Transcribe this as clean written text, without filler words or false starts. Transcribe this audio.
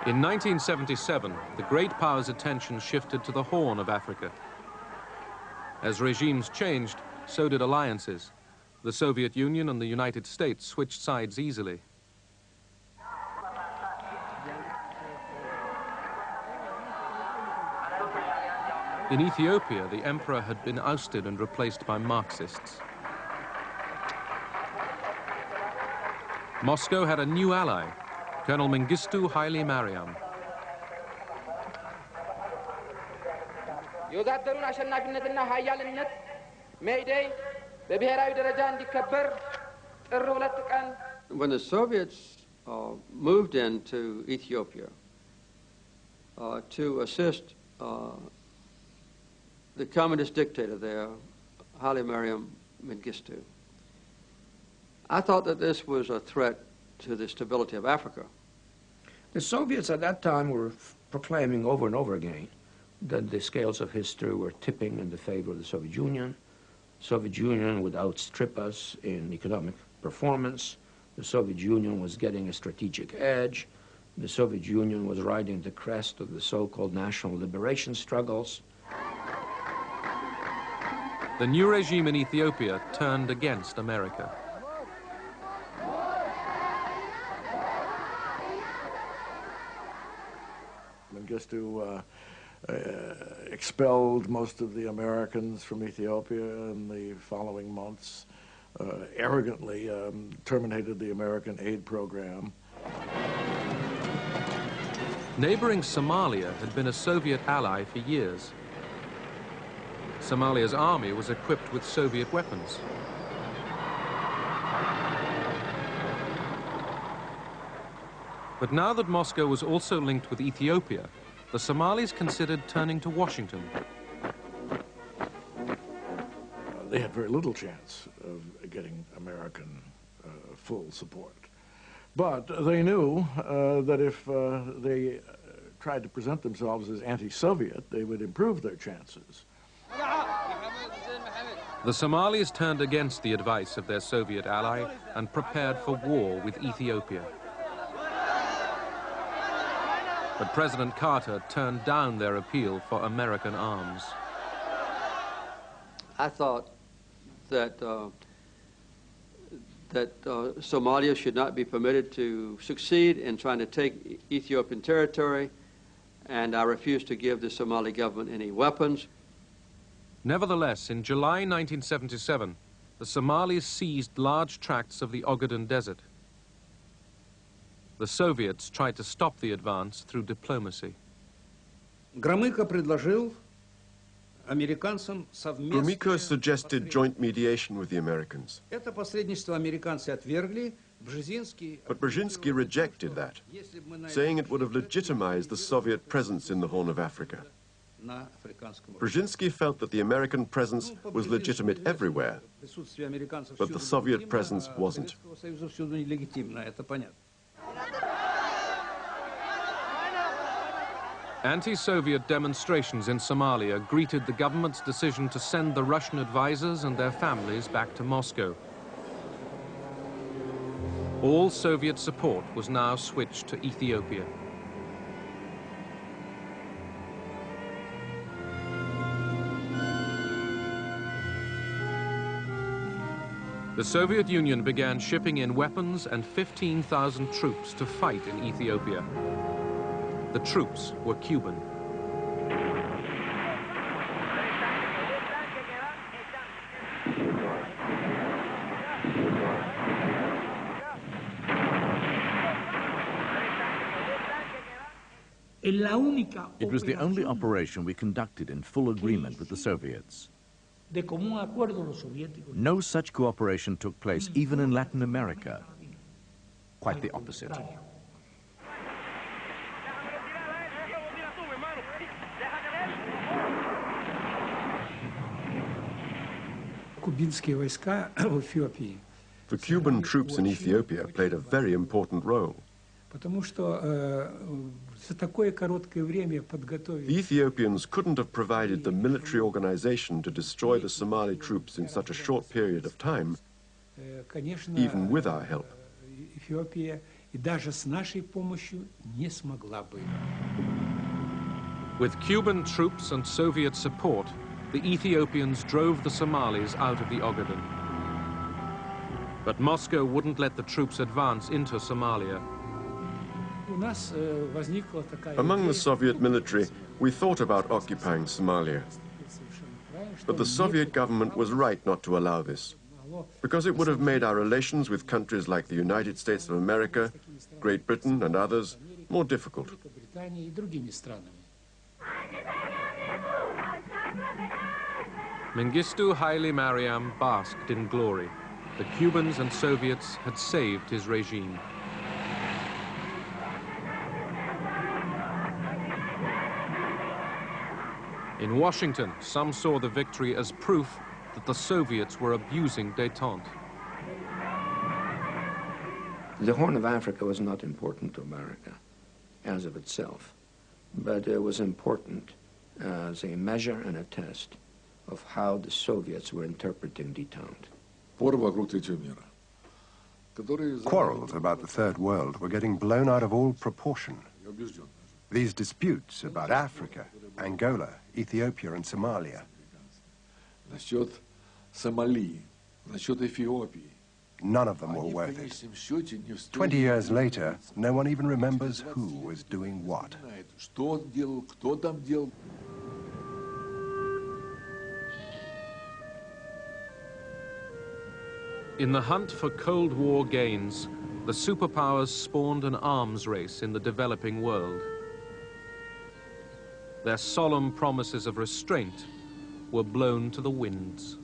In 1977, the great powers' attention shifted to the Horn of Africa. As regimes changed, so did alliances. The Soviet Union and the United States switched sides easily. In Ethiopia, the emperor had been ousted and replaced by Marxists. Moscow had a new ally, Colonel Mengistu Haile Mariam. When the Soviets moved into Ethiopia to assist the communist dictator there, Haile Mariam Mengistu, I thought that this was a threat to the stability of Africa. The Soviets at that time were proclaiming over and over again that the scales of history were tipping in the favor of the Soviet Union. The Soviet Union would outstrip us in economic performance. The Soviet Union was getting a strategic edge. The Soviet Union was riding the crest of the so-called national liberation struggles. The new regime in Ethiopia turned against America. Mengistu expelled most of the Americans from Ethiopia in the following months, arrogantly terminated the American aid program. Neighboring Somalia had been a Soviet ally for years. Somalia's army was equipped with Soviet weapons. But now that Moscow was also linked with Ethiopia, the Somalis considered turning to Washington. They had very little chance of getting American full support. But they knew that if they tried to present themselves as anti-Soviet, they would improve their chances. The Somalis turned against the advice of their Soviet ally and prepared for war with Ethiopia. But President Carter turned down their appeal for American arms. I thought that Somalia should not be permitted to succeed in trying to take Ethiopian territory, and I refused to give the Somali government any weapons. Nevertheless, in July 1977, the Somalis seized large tracts of the Ogaden Desert. The Soviets tried to stop the advance through diplomacy. Gromyko suggested joint mediation with the Americans. But Brzezinski rejected that, saying it would have legitimized the Soviet presence in the Horn of Africa. Brzezinski felt that the American presence was legitimate everywhere, but the Soviet presence wasn't. Anti-Soviet demonstrations in Somalia greeted the government's decision to send the Russian advisors and their families back to Moscow. All Soviet support was now switched to Ethiopia. The Soviet Union began shipping in weapons and 15,000 troops to fight in Ethiopia. The troops were Cuban. It was the only operation we conducted in full agreement with the Soviets. No such cooperation took place even in Latin America. Quite the opposite. The Cuban troops in Ethiopia played a very important role. The Ethiopians couldn't have provided the military organization to destroy the Somali troops in such a short period of time, even with our help. и даже с нашей помощью не смогла бы. With Cuban troops and Soviet support, the Ethiopians drove the Somalis out of the Ogaden. But Moscow wouldn't let the troops advance into Somalia. Among the Soviet military, we thought about occupying Somalia. But the Soviet government was right not to allow this, because it would have made our relations with countries like the United States of America, Great Britain and others more difficult. Mengistu Haile Mariam basked in glory. The Cubans and Soviets had saved his regime. In Washington, some saw the victory as proof that the Soviets were abusing détente. The Horn of Africa was not important to America as of itself, but it was important as a measure and a test of how the Soviets were interpreting détente. Quarrels about the Third World were getting blown out of all proportion. These disputes about Africa, Angola, Ethiopia and Somalia. None of them were worth it. 20 years later, no one even remembers who was doing what. In the hunt for Cold War gains, the superpowers spawned an arms race in the developing world. Their solemn promises of restraint were blown to the winds.